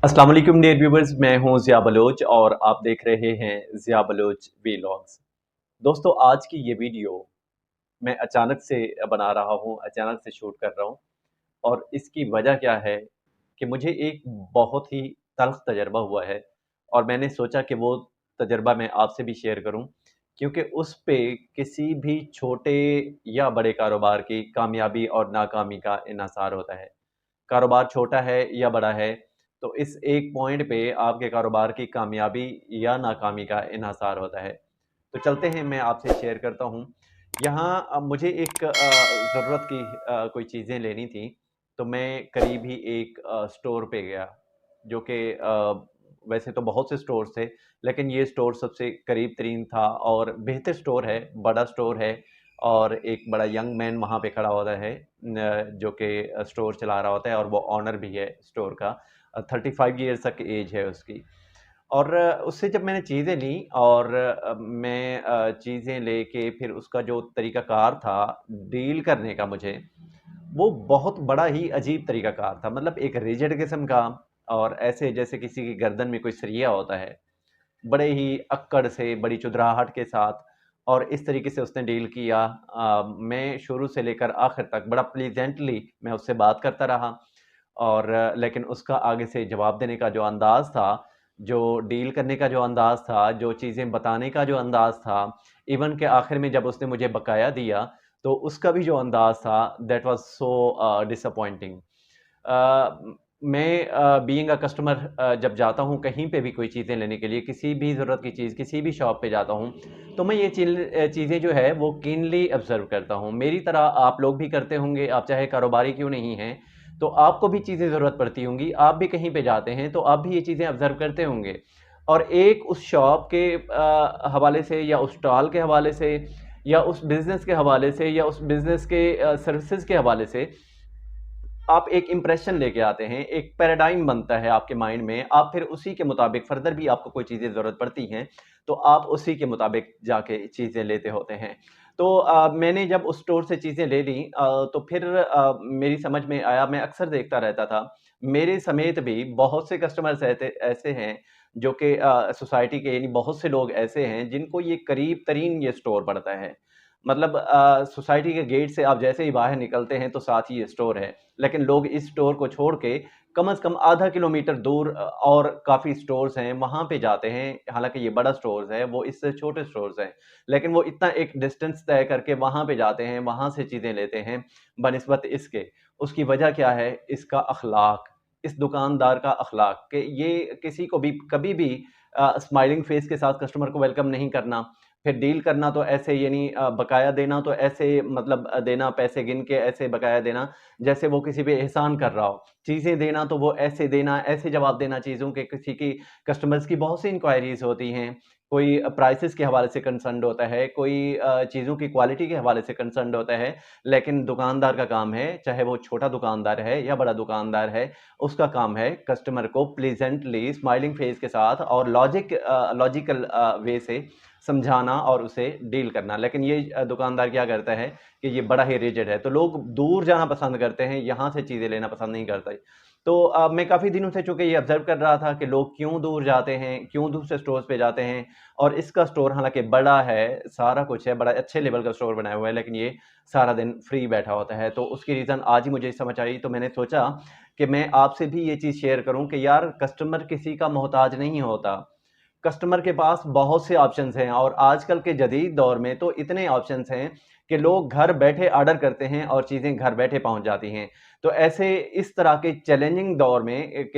अस्सलाम वालेकुम dear viewers, मैं हूं ज़िया बलोच और आप देख रहे हैं ज़िया बलोच वीलॉग्स। दोस्तों, आज की ये वीडियो मैं अचानक से बना रहा हूं, अचानक से शूट कर रहा हूं। और इसकी वजह क्या है कि मुझे एक बहुत ही तल्ख़ तजुर्बा हुआ है और मैंने सोचा कि वो तजुर्बा मैं आपसे भी शेयर करूं, क्योंकि उस पे किसी भी छोटे या बड़े कारोबार की कामयाबी और नाकामी का इन्हिसार होता है। कारोबार छोटा है या बड़ा है, तो इस एक पॉइंट पे आपके कारोबार की कामयाबी या नाकामी का इन्हिसार होता है। तो चलते हैं, मैं आपसे शेयर करता हूँ। यहाँ मुझे एक ज़रूरत की कोई चीज़ें लेनी थी, तो मैं करीब ही एक स्टोर पे गया, जो कि वैसे तो बहुत से स्टोर्स थे, लेकिन ये स्टोर सबसे करीब तरीन था और बेहतर स्टोर है, बड़ा स्टोर है। और एक बड़ा यंग मैन वहाँ पे खड़ा होता है, जो कि स्टोर चला रहा होता है और वो ओनर भी है स्टोर का। 35 ईयर्स तक एज है उसकी। और उससे जब मैंने चीज़ें ली और मैं चीज़ें लेके फिर उसका जो तरीक़ाकार था डील करने का मुझे, वो बहुत बड़ा ही अजीब तरीक़ाकार था। मतलब एक रिजिड किस्म का, और ऐसे जैसे किसी की गर्दन में कोई सरिया होता है, बड़े ही अक्कड़ से, बड़ी चुदराहट के साथ। और इस तरीके से उसने डील किया। मैं शुरू से लेकर आखिर तक बड़ा प्लीजेंटली मैं उससे बात करता रहा। और लेकिन उसका आगे से जवाब देने का जो अंदाज़ था, जो डील करने का जो अंदाज़ था, जो चीज़ें बताने का जो अंदाज़ था, इवन के आखिर में जब उसने मुझे बकाया दिया, तो उसका भी जो अंदाज़ था, दैट वाज़ सो डिसअपॉइंटिंग। मैं बीइंग अ कस्टमर, जब जाता हूँ कहीं पे भी कोई चीज़ें लेने के लिए, किसी भी ज़रूरत की चीज़, किसी भी शॉप पे जाता हूँ, तो मैं ये चीज़ें जो है वो कीनली ऑब्ज़र्व करता हूँ। मेरी तरह आप लोग भी करते होंगे, आप चाहे कारोबारी क्यों नहीं हैं, तो आपको भी चीज़ें ज़रूरत पड़ती होंगी, आप भी कहीं पे जाते हैं, तो आप भी ये चीज़ें ऑब्ज़र्व करते होंगे। और एक उस शॉप के हवाले से, या उस स्टॉल के हवाले से, या उस बिज़नेस के हवाले से, या उस बिज़नेस के सर्विसेज़ के हवाले से आप एक इम्प्रेशन लेके आते हैं, एक पैराडाइम बनता है आपके माइंड में, आप फिर उसी के मुताबिक फर्दर भी आपको कोई चीज़ें ज़रूरत पड़ती हैं, तो आप उसी के मुताबिक जाके चीज़ें लेते होते हैं। तो मैंने जब उस स्टोर से चीज़ें ले लीं, तो फिर मेरी समझ में आया, मैं अक्सर देखता रहता था, मेरे समेत भी बहुत से कस्टमर्स ऐसे ऐसे हैं, जो कि सोसाइटी के, यानी बहुत से लोग ऐसे हैं जिनको ये करीब तरीन ये स्टोर पड़ता है। मतलब सोसाइटी के गेट से आप जैसे ही बाहर निकलते हैं तो साथ ही ये स्टोर है। लेकिन लोग इस स्टोर को छोड़ के कम से कम आधा किलोमीटर दूर और काफ़ी स्टोर्स हैं, वहाँ पे जाते हैं। हालाँकि ये बड़ा स्टोर्स है, वो इससे छोटे स्टोर्स हैं, लेकिन वो इतना एक डिस्टेंस तय करके वहाँ पे जाते हैं, वहाँ से चीज़ें लेते हैं बनिस्बत इसके। उसकी वजह क्या है? इसका अखलाक, इस दुकानदार का अखलाक, कि ये किसी को भी कभी भी स्माइलिंग फेस के साथ कस्टमर को वेलकम नहीं करना। फिर डील करना तो ऐसे, यानी बकाया देना तो ऐसे, मतलब देना, पैसे गिन के ऐसे बकाया देना जैसे वो किसी पे एहसान कर रहा हो। चीज़ें देना तो वो ऐसे देना, ऐसे जवाब देना चीज़ों के। किसी की कस्टमर्स की बहुत सी इंक्वायरीज़ होती हैं, कोई प्राइसेज़ के हवाले से कंसर्न्ड होता है, कोई चीज़ों की क्वालिटी के हवाले से कंसर्न्ड होता है। लेकिन दुकानदार का काम है, चाहे वो छोटा दुकानदार है या बड़ा दुकानदार है, उसका काम है कस्टमर को प्लीज़ेंटली स्माइलिंग फेस के साथ और लॉजिकल वे से समझाना और उसे डील करना। लेकिन ये दुकानदार क्या करता है कि ये बड़ा ही रिजिड है, तो लोग दूर जाना पसंद करते हैं, यहाँ से चीज़ें लेना पसंद नहीं करते। तो मैं काफ़ी दिनों से चूँकि ये ऑब्ज़र्व कर रहा था कि लोग क्यों दूर जाते हैं, क्यों दूसरे स्टोर्स पे जाते हैं। और इसका स्टोर हालाँकि बड़ा है, सारा कुछ है, बड़ा अच्छे लेवल का स्टोर बनाया हुआ है, लेकिन ये सारा दिन फ्री बैठा होता है। तो उसकी रीज़न आज ही मुझे समझ आई, तो मैंने सोचा कि मैं आपसे भी ये चीज़ शेयर करूँ कि यार, कस्टमर किसी का मोहताज नहीं होता। कस्टमर के पास बहुत से ऑप्शंस हैं, और आजकल के जदीद दौर में तो इतने ऑप्शंस हैं कि लोग घर बैठे ऑर्डर करते हैं और चीज़ें घर बैठे पहुंच जाती हैं। तो ऐसे इस तरह के चैलेंजिंग दौर में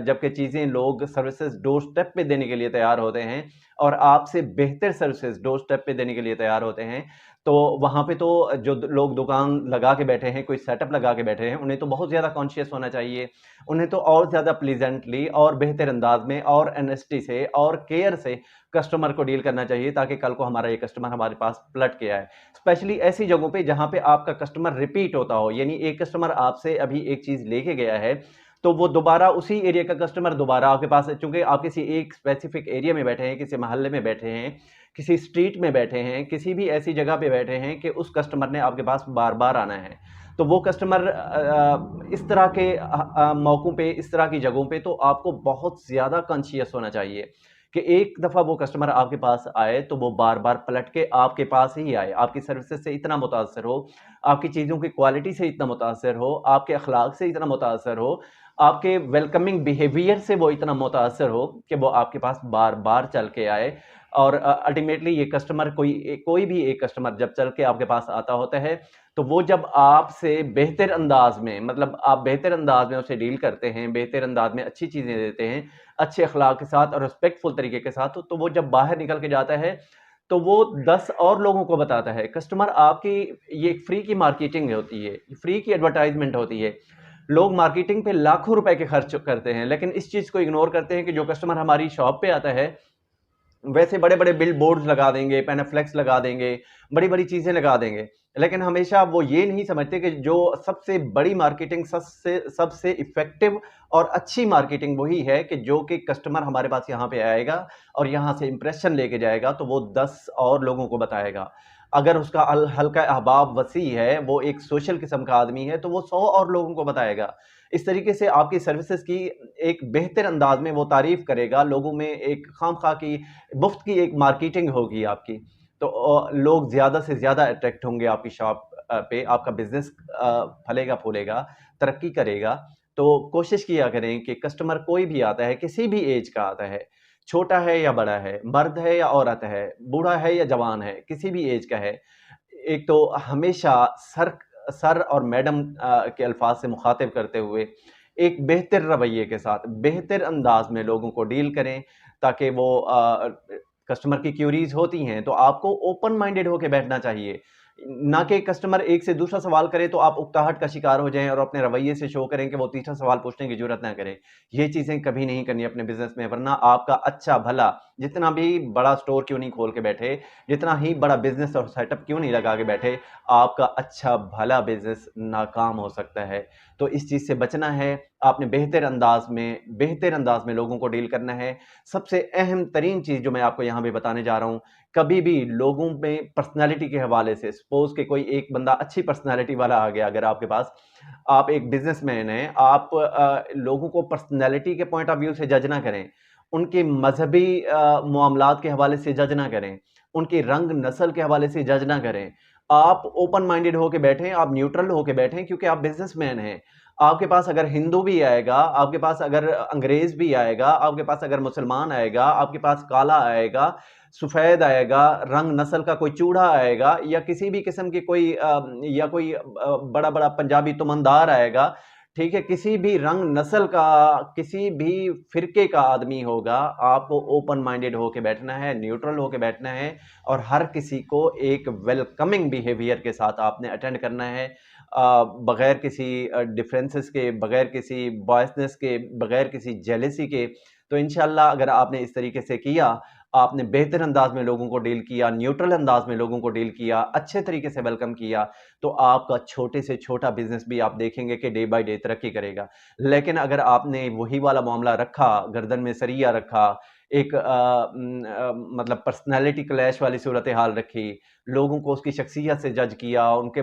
जबकि चीज़ें, लोग सर्विसेज डोर स्टेप पे देने के लिए तैयार होते हैं, और आपसे बेहतर सर्विसेज डोर स्टेप पे देने के लिए तैयार होते हैं, तो वहाँ पे तो जो लोग दुकान लगा के बैठे हैं, कोई सेटअप लगा के बैठे हैं, उन्हें तो बहुत ज़्यादा कॉन्शियस होना चाहिए। उन्हें तो और ज़्यादा प्लीजेंटली और बेहतर अंदाज में और एनेस्टी से और केयर से कस्टमर को डील करना चाहिए, ताकि कल को हमारा ये कस्टमर हमारे पास पलट के आए। स्पेशली ऐसी जगहों पे जहाँ पे आपका कस्टमर रिपीट होता हो, यानी एक कस्टमर आपसे अभी एक चीज़ लेके गया है, तो वो दोबारा उसी एरिया का कस्टमर दोबारा आपके पास, चूँकि आप किसी एक स्पेसिफिक एरिया में बैठे हैं, किसी मोहल्ले में बैठे हैं, किसी स्ट्रीट में बैठे हैं, किसी भी ऐसी जगह पे बैठे हैं कि उस कस्टमर ने आपके पास बार-बार आना है। تو وہ کسٹمر اس طرح کے موقعوں پہ، اس طرح کی جگہوں پہ تو آپ کو بہت زیادہ کانشیس ہونا چاہیے کہ ایک دفعہ وہ کسٹمر آپ کے پاس آئے تو وہ بار بار پلٹ کے آپ کے پاس ہی آئے، آپ کی سروسز سے اتنا متاثر ہو، آپ کی چیزوں کی کوالٹی سے اتنا متاثر ہو، آپ کے اخلاق سے اتنا متاثر ہو، آپ کے ویلکمنگ بیہیویئر سے وہ اتنا متاثر ہو کہ وہ آپ کے پاس بار بار چل کے آئے۔ اور الٹیمیٹلی یہ کسٹمر کوئی بھی ایک کسٹمر جب چل کے آپ کے پاس آتا ہوتا ہے تو وہ جب آپ سے بہتر انداز میں، مطلب آپ بہتر انداز میں اسے ڈیل کرتے ہیں، بہتر انداز میں اچھی چیزیں دیتے ہیں، اچھے اخلاق کے ساتھ اور رسپیکٹفل طریقے کے ساتھ، تو وہ جب باہر نکل کے جاتا ہے تو وہ 10 اور لوگوں کو بتاتا ہے۔ کسٹمر آپ کی یہ ایک فری کی مارکیٹنگ ہوتی ہے، فری کی ایڈورٹائزمنٹ ہوتی ہے۔ لوگ مارکیٹنگ پہ لاکھوں روپے کے خرچ کرتے ہیں، لیکن اس چیز کو اگنور کرتے ہیں کہ جو کسٹمر ہماری شاپ پہ آتا ہے ویسے بڑے بڑے بل بورڈز لگا دیں گے، پینافلیکس لگا دیں گے، بڑی بڑی چیزیں لگا دیں گے، لیکن ہمیشہ وہ یہ نہیں سمجھتے کہ جو سب سے بڑی مارکیٹنگ، سب سے افیکٹو اور اچھی مارکیٹنگ وہی ہے کہ جو کہ کسٹمر ہمارے پاس یہاں پہ آئے گا اور یہاں سے امپریشن لے کے جائے گا تو وہ 10 اور لوگوں کو بتائے گا۔ اگر اس کا حلقہ احباب وسیع ہے، وہ ایک سوشل قسم کا آدمی ہے تو وہ 100 اور لوگوں کو بتائے گا۔ اس طریقے سے آپ کی سروسز کی ایک بہتر انداز میں وہ تعریف کرے گا، لوگوں میں ایک خام خواہ کی مفت کی ایک مارکیٹنگ ہوگی آپ کی، تو لوگ زیادہ سے زیادہ اٹریکٹ ہوں گے آپ کی شاپ پہ، آپ کا بزنس پھلے گا پھولے گا، ترقی کرے گا۔ تو کوشش کیا کریں کہ کسٹمر کوئی بھی آتا ہے، کسی بھی ایج کا آتا ہے، چھوٹا ہے یا بڑا ہے، مرد ہے یا عورت ہے، بوڑھا ہے یا جوان ہے، کسی بھی ایج کا ہے، ایک تو ہمیشہ سر اور میڈم کے الفاظ سے مخاطب کرتے ہوئے ایک بہتر رویے کے ساتھ، بہتر انداز میں لوگوں کو ڈیل کریں تاکہ وہ کسٹمر کی کیوریز ہوتی ہیں تو آپ کو اوپن مائنڈیڈ ہو کے بیٹھنا چاہیے، نہ کہ کسٹمر ایک سے دوسرا سوال کرے تو آپ اکتاہٹ کا شکار ہو جائیں اور اپنے رویے سے شو کریں کہ وہ تیسرا سوال پوچھنے کی جرات نہ کرے۔ یہ چیزیں کبھی نہیں کرنی اپنے بزنس میں، ورنہ آپ کا اچھا بھلا جتنا بھی بڑا سٹور کیوں نہیں کھول کے بیٹھے، جتنا ہی بڑا بزنس اور سیٹ اپ کیوں نہیں لگا کے بیٹھے، آپ کا اچھا بھلا بزنس ناکام ہو سکتا ہے۔ تو اس چیز سے بچنا ہے، آپ نے بہتر انداز میں لوگوں کو ڈیل کرنا ہے۔ سب سے اہم ترین چیز جو میں آپ کو یہاں پہ بتانے جا رہا ہوں، کبھی بھی لوگوں میں پرسنالٹی کے حوالے سے، سپوز کہ کوئی ایک بندہ اچھی پرسنالٹی والا آ گیا اگر آپ کے پاس، آپ ایک بزنس مین ہیں، آپ لوگوں کو پرسنالٹی کے پوائنٹ آف ویو سے جج نہ کریں، ان کے مذہبی معاملات کے حوالے سے جج نہ کریں، ان کے رنگ نسل کے حوالے سے جج نہ کریں، آپ اوپن مائنڈیڈ ہو کے بیٹھیں، آپ نیوٹرل ہو کے بیٹھیں، کیونکہ آپ بزنس مین ہیں۔ آپ کے پاس اگر ہندو بھی آئے گا، آپ کے پاس اگر انگریز بھی آئے گا، آپ کے پاس اگر مسلمان آئے گا، آپ کے پاس کالا آئے گا، سفید آئے گا، رنگ نسل کا کوئی چوڑا آئے گا، یا کسی بھی قسم کی کوئی بڑا بڑا پنجابی تمندار آئے گا، ٹھیک ہے، کسی بھی رنگ نسل کا، کسی بھی فرقے کا آدمی ہوگا، آپ کو اوپن مائنڈیڈ ہو کے بیٹھنا ہے، نیوٹرل ہو کے بیٹھنا ہے، اور ہر کسی کو ایک ویلکمنگ بیہیویئر کے ساتھ آپ نے اٹینڈ کرنا ہے، بغیر کسی ڈفرینسز کے، بغیر کسی بوائسنس کے، بغیر کسی جیلسی کے۔ تو انشاءاللہ اگر آپ نے اس طریقے سے کیا، آپ نے بہتر انداز میں لوگوں کو ڈیل کیا، نیوٹرل انداز میں لوگوں کو ڈیل کیا، اچھے طریقے سے ویلکم کیا، تو آپ کا چھوٹے سے چھوٹا بزنس بھی آپ دیکھیں گے کہ ڈے بائی ڈے ترقی کرے گا۔ لیکن اگر آپ نے وہی والا معاملہ رکھا، گردن میں سریا رکھا، ایک مطلب پرسنالٹی کلیش والی صورتحال رکھی، لوگوں کو اس کی شخصیت سے جج کیا، ان کے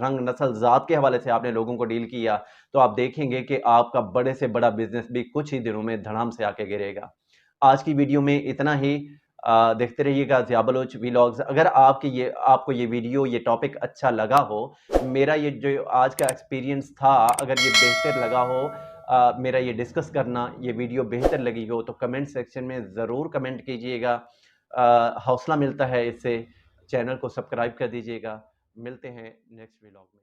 رنگ نسل ذات کے حوالے سے آپ نے لوگوں کو ڈیل کیا، تو آپ دیکھیں گے کہ آپ کا بڑے سے بڑا بزنس بھی کچھ ہی دنوں میں دھڑام سے آ کے گرے گا۔ آج کی ویڈیو میں اتنا ہی، دیکھتے رہیے گا ضیاء بلوچ ویلاگز۔ اگر آپ کو یہ ویڈیو، یہ ٹاپک اچھا لگا ہو، میرا یہ جو آج کا ایکسپیرینس تھا، اگر یہ بہتر لگا ہو، میرا یہ ڈسکس کرنا، یہ ویڈیو بہتر لگی ہو تو کمنٹ سیکشن میں ضرور کمنٹ کیجئے گا، حوصلہ ملتا ہے اس سے۔ چینل کو سبسکرائب کر دیجئے گا۔ ملتے ہیں نیکسٹ ویلاگ میں۔